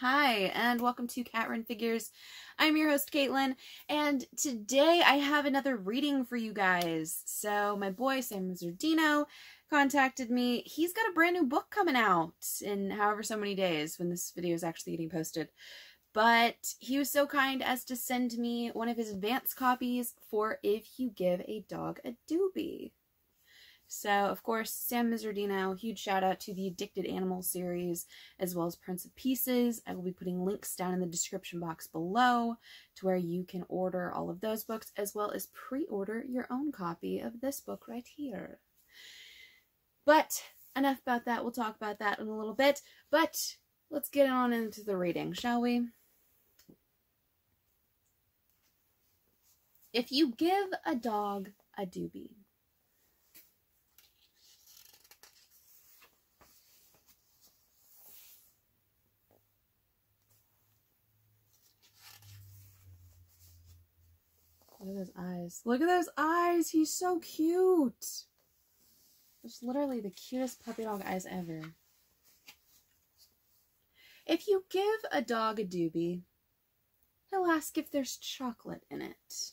Hi, and welcome to Cat Run Figures. I'm your host, Caitlin, and today I have another reading for you guys. So my boy, Sam Zardino, contacted me. He's got a brand new book coming out in however so many days when this video is actually getting posted. But he was so kind as to send me one of his advance copies for If You Give a Dog a Doobie. So, of course, Sam Zardino, huge shout out to the Addicted Animals series, as well as Prince of Pieces. I will be putting links down in the description box below to where you can order all of those books, as well as pre-order your own copy of this book right here. But enough about that. We'll talk about that in a little bit. But let's get on into the reading, shall we? If you give a dog a doobie. Look at those eyes. Look at those eyes. He's so cute. Just literally the cutest puppy dog eyes ever. If you give a dog a doobie, he'll ask if there's chocolate in it.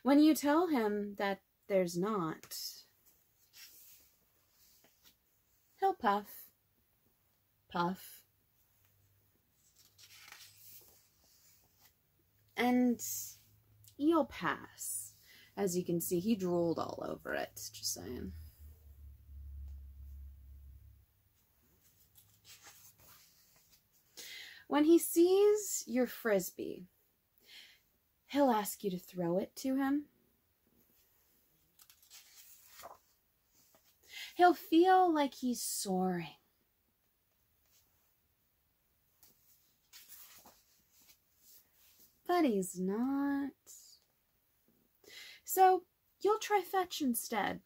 When you tell him that there's not, he'll puff, puff, and you'll pass. As you can see, he drooled all over it, just saying. When he sees your frisbee, he'll ask you to throw it to him. He'll feel like he's soaring. But he's not. So you'll try fetch instead.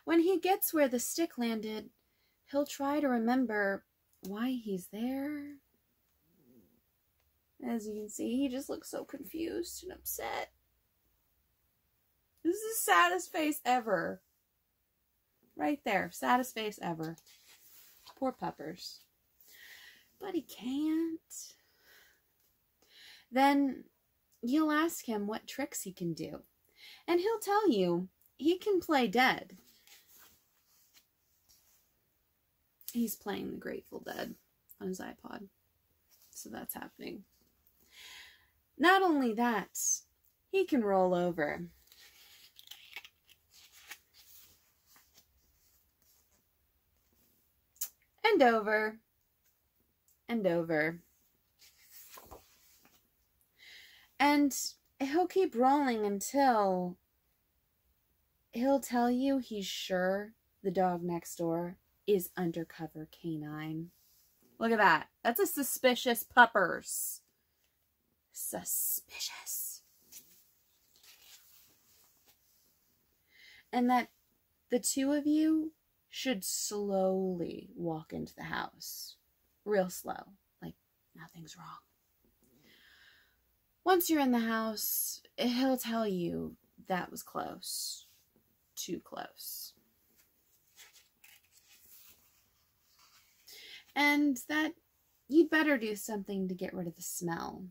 When he gets where the stick landed, he'll try to remember why he's there. As you can see, he just looks so confused and upset. This is the saddest face ever. Right there, saddest face ever. Poor puppers. But he can't. Then you'll ask him what tricks he can do, and he'll tell you he can play dead. He's playing the Grateful Dead on his iPod, so that's happening. Not only that, he can roll over. And over. And over. And he'll keep rolling until he'll tell you he's sure the dog next door is undercover canine. Look at that. That's a suspicious puppers. Suspicious. And that the two of you should slowly walk into the house. Real slow. Like nothing's wrong. Once you're in the house, he'll tell you that was close. Too close. And that you'd better do something to get rid of the smell.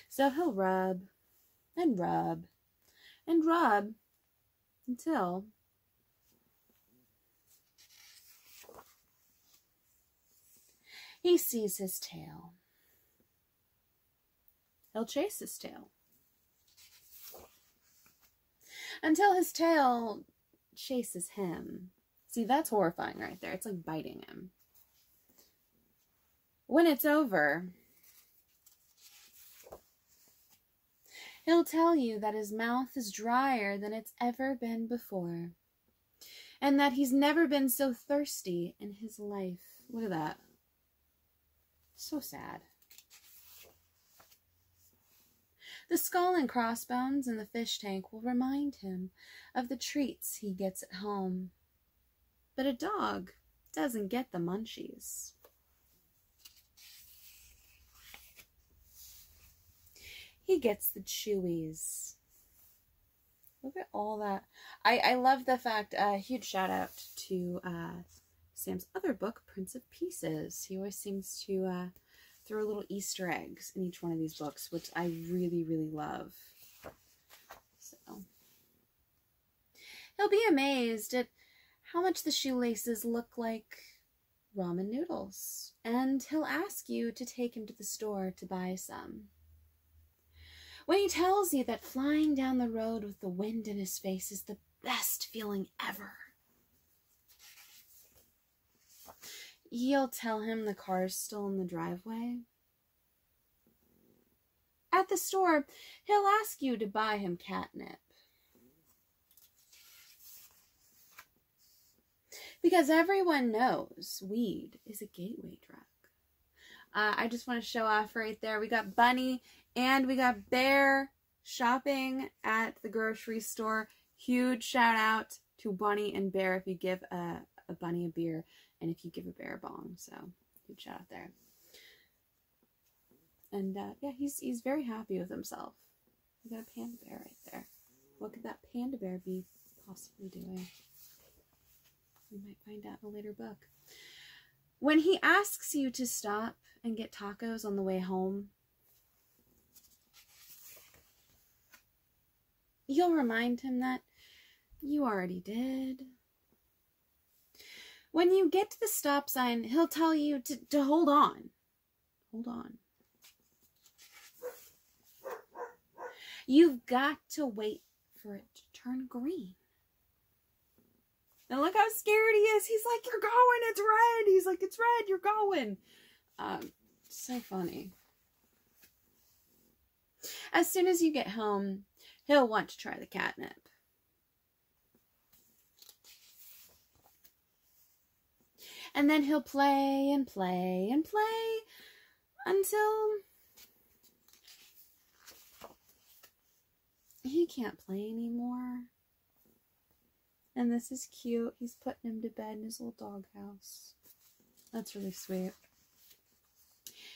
So he'll rub and rub and rub until he sees his tail. He'll chase his tail. Until his tail chases him. See, that's horrifying right there. It's like biting him. When it's over, he'll tell you that his mouth is drier than it's ever been before. And that he's never been so thirsty in his life. Look at that. So sad. The skull and crossbones in the fish tank will remind him of the treats he gets at home. But a dog doesn't get the munchies. He gets the chewies. Look at all that. I love the fact, huge shout out to Sam's other book, Prince of Pieces. He always seems to throw little Easter eggs in each one of these books, which I really, really love. So he'll be amazed at how much the shoelaces look like ramen noodles, and he'll ask you to take him to the store to buy some. When he tells you that flying down the road with the wind in his face is the best feeling ever, you'll tell him the car's still in the driveway. At the store, he'll ask you to buy him catnip. Because everyone knows weed is a gateway drug. I just want to show off right there. We got Bunny and we got Bear shopping at the grocery store. Huge shout out to Bunny and Bear if you give a Bunny a beer and if you give a Bear a bong. So huge shout out there. And yeah, he's very happy with himself. We got a panda bear right there. What could that panda bear be possibly doing? We might find out in a later book. When he asks you to stop and get tacos on the way home, you'll remind him that you already did. When you get to the stop sign, he'll tell you to hold on. Hold on. You've got to wait for it to turn green. And look how scared he is. He's like, you're going, it's red. He's like, it's red, you're going. So funny. As soon as you get home, he'll want to try the catnip. And then he'll play and play and play until he can't play anymore. And this is cute. He's putting him to bed in his little doghouse. That's really sweet.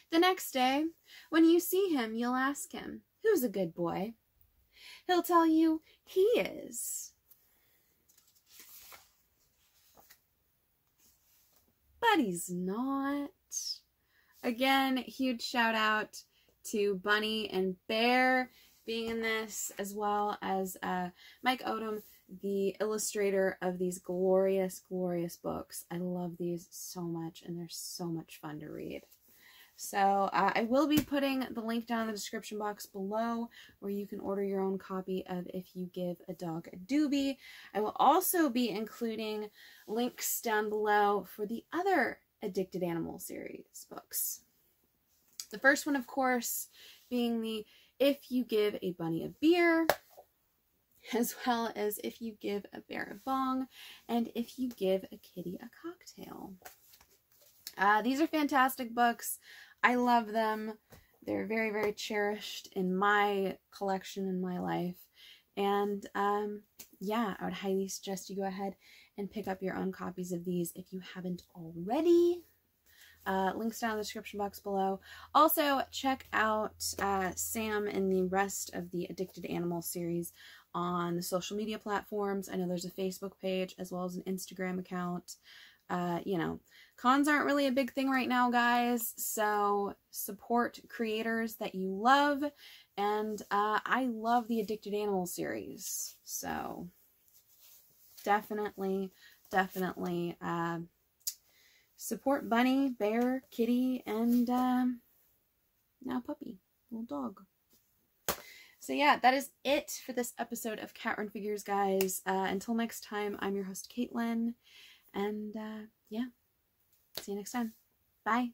The next day, when you see him, you'll ask him, who's a good boy? He'll tell you, he is. But he's not. Again, huge shout out to Bunny and Bear being in this, as well as Mike Odom, the illustrator of these glorious, glorious books. I love these so much, and they're so much fun to read. So I will be putting the link down in the description box below where you can order your own copy of If You Give a Dog a Doobie. I will also be including links down below for the other Addicted Animal series books. The first one, of course, being the If You Give a Bunny a Beer, as well as If You Give a Bear a Bong, and If You Give a Kitty a Cocktail. These are fantastic books. I love them. They're very, very cherished in my collection in my life. And yeah, I would highly suggest you go ahead and pick up your own copies of these if you haven't already. Links down in the description box below. Also, check out Sam and the rest of the Addicted Animal series on the social media platforms. I know there's a Facebook page as well as an Instagram account. You know, cons aren't really a big thing right now, guys, so support creators that you love, and I love the Addicted Animal series, so definitely support Bunny, Bear, Kitty, and now Puppy, little dog. So yeah, that is it for this episode of Cat Run Figures, guys. Until next time, I'm your host, Caitlin. And yeah, see you next time. Bye.